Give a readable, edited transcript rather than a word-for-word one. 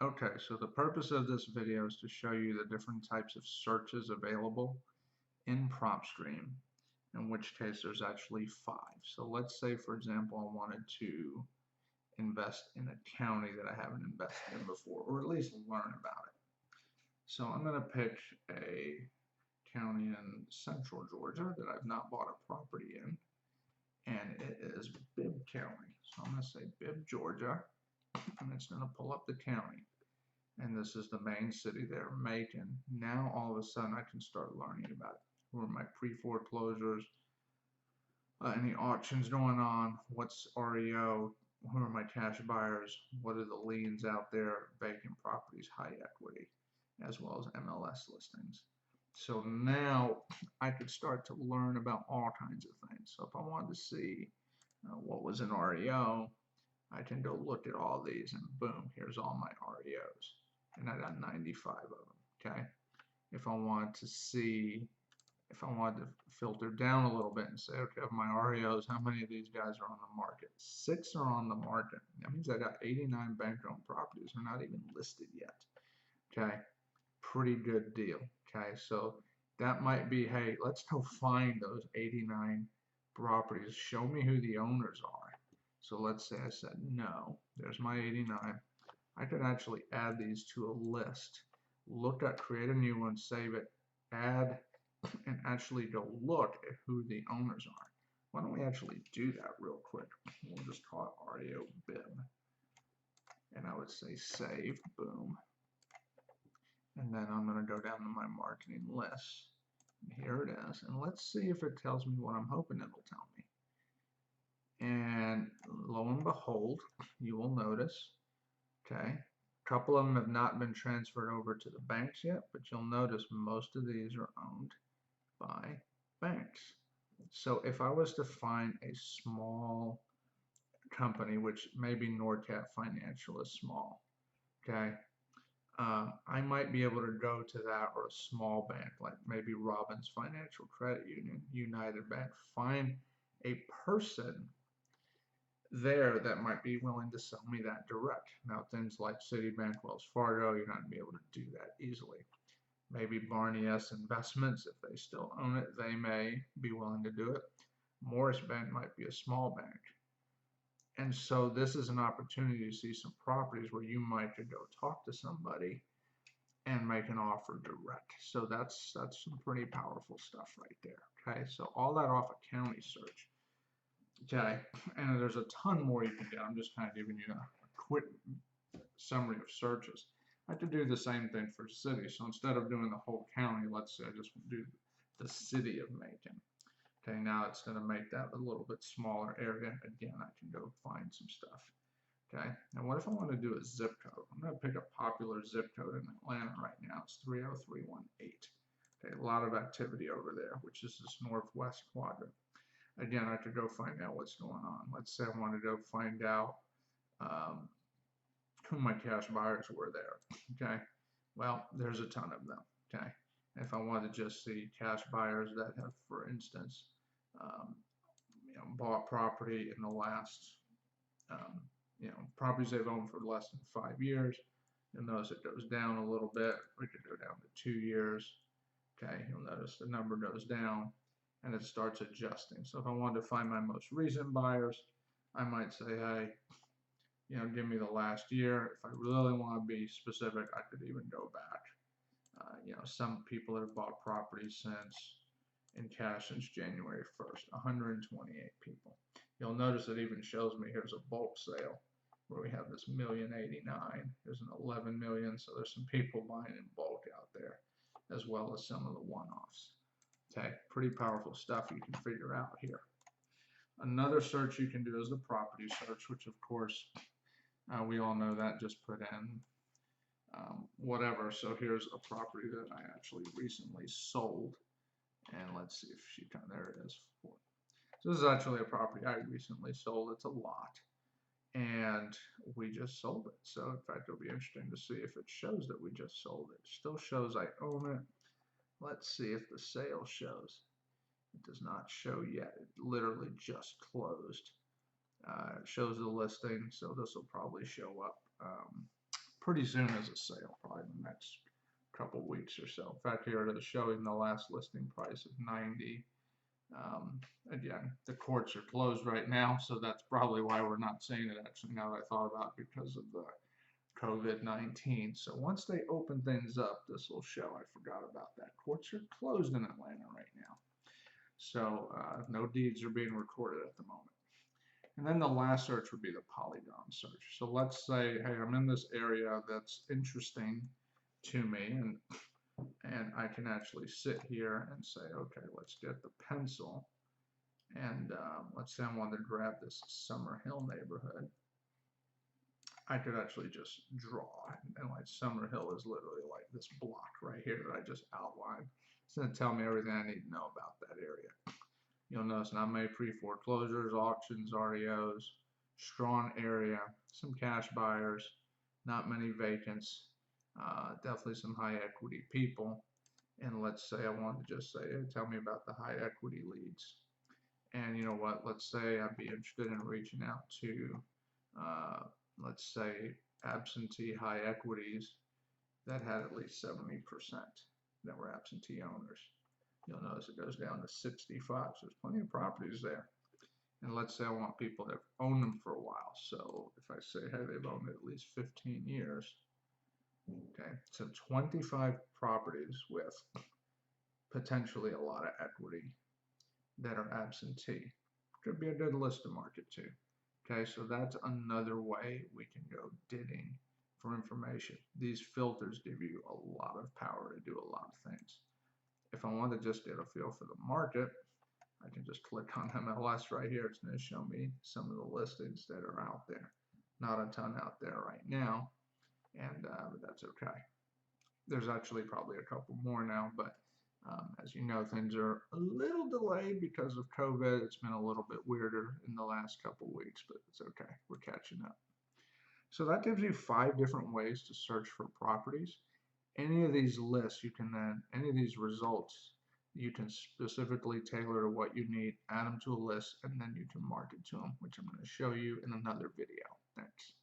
Okay, so the purpose of this video is to show you the different types of searches available in Propstream, in which case there's actually 5. So let's say, for example, I wanted to invest in a county that I haven't invested in before, or at least learn about it. So I'm going to pick a county in central Georgia that I've not bought a property in, and it is Bibb County. So I'm going to say Bibb, Georgia, and it's going to pull up the county. And this is the main city there, Macon. Now all of a sudden I can start learning about it. Who are my pre-foreclosures, any auctions going on, what's REO, who are my cash buyers, what are the liens out there, vacant properties, high equity, as well as MLS listings. So now I could start to learn about all kinds of things. So if I wanted to see what was an REO, I can go look at all these and boom, here's all my REOs. And I got 95 of them, okay? If I wanted to filter down a little bit and say, okay, of my REOs, how many of these guys are on the market? 6 are on the market. That means I got 89 bank-owned properties. They're not even listed yet, okay? Pretty good deal, okay? So that might be, hey, let's go find those 89 properties. Show me who the owners are. So let's say I said, no, there's my 89. I could actually add these to a list, create a new one, save it, add, and actually go look at who the owners are. Why don't we actually do that real quick? We'll just call it REO Bibb. And I would say save, boom. And then I'm going to go down to my marketing list. And here it is. And let's see if it tells me what I'm hoping it'll tell me. And lo and behold, you will notice, okay, a couple of them have not been transferred over to the banks yet, but you'll notice most of these are owned by banks. So if I was to find a small company, which maybe NordCap Financial is small, okay, I might be able to go to that, or a small bank like maybe Robbins Financial Credit Union, United Bank, find a person there that might be willing to sell me that direct. Now things like Citibank, Wells Fargo, you're not going to be able to do that easily. Maybe Barney S. Investments, if they still own it, they may be willing to do it. Morris Bank might be a small bank. And so this is an opportunity to see some properties where you might could go talk to somebody and make an offer direct. So that's some pretty powerful stuff right there. Okay, so all that off a county search. Okay, and there's a ton more you can do. I'm just kind of giving you a quick summary of searches. I could do the same thing for city. So instead of doing the whole county, let's say I just do the city of Macon. Okay, now it's going to make that a little bit smaller area. Again, I can go find some stuff. Okay, now what if I want to do a zip code? I'm going to pick a popular zip code in Atlanta right now. It's 30318. Okay, a lot of activity over there, which is this northwest quadrant. Again, I could go find out what's going on. Let's say I want to go find out who my cash buyers were there. Okay, well, there's a ton of them. Okay, if I want to just see cash buyers that have, for instance, bought property in the last, properties they've owned for less than 5 years, you'll notice it goes down a little bit. We could go down to 2 years. Okay, you'll notice the number goes down and it starts adjusting. So if I wanted to find my most recent buyers, I might say, hey, give me the last year. If I really want to be specific, I could even go back. Some people that have bought properties in cash since January 1st, 128 people. You'll notice it even shows me here's a bulk sale where we have this 1,089,000. There's an 11 million, so there's some people buying in bulk out there, as well as some of the one-offs. Okay, pretty powerful stuff you can figure out here. Another search you can do is the property search, which of course we all know that. Just put in whatever. So here's a property that I actually recently sold, and let's see if there it is. So this is actually a property I recently sold. It's a lot, and we just sold it. So in fact, it'll be interesting to see if it shows that we just sold it. It still shows I own it. Let's see if the sale shows. It does not show yet. It literally just closed. It shows the listing, so this will probably show up pretty soon as a sale, probably in the next couple weeks or so. In fact, here it is showing the last listing price of 90. Again, the courts are closed right now, so that's probably why we're not seeing it actually now that I thought about it, because of the COVID-19. So once they open things up, this will show. I forgot about that. Courts are closed in Atlanta right now. So no deeds are being recorded at the moment. And then the last search would be the polygon search. So let's say, hey, I'm in this area that's interesting to me, and I can actually sit here and say, okay, let's get the pencil, and let's say I wanted to grab this Summer Hill neighborhood. I could actually just draw, and like Summer Hill is literally like this block right here that I just outlined. It's going to tell me everything I need to know about that area. You'll notice not many pre-foreclosures, auctions, REOs, strong area, some cash buyers, not many vacants, definitely some high equity people. And let's say I want to just say, hey, tell me about the high equity leads. And you know what, let's say I'd be interested in reaching out to, let's say, absentee high equities that had at least 70% that were absentee owners. You'll notice it goes down to 65, so there's plenty of properties there. And let's say I want people that have owned them for a while. So if I say, hey, they've owned it at least 15 years, okay, so 25 properties with potentially a lot of equity that are absentee. Could be a good list to market to. Okay, so that's another way we can go digging for information. These filters give you a lot of power to do a lot of things. If I want to just get a feel for the market, I can just click on MLS right here. It's going to show me some of the listings that are out there. Not a ton out there right now, and but that's okay. There's actually probably a couple more now, but as you know, things are a little delayed because of COVID. It's been a little bit weirder in the last couple weeks, but it's okay. We're catching up. So that gives you 5 different ways to search for properties. Any of these lists, you can then, any of these results, you can specifically tailor to what you need, add them to a list, and then you can market to them, which I'm going to show you in another video. Thanks.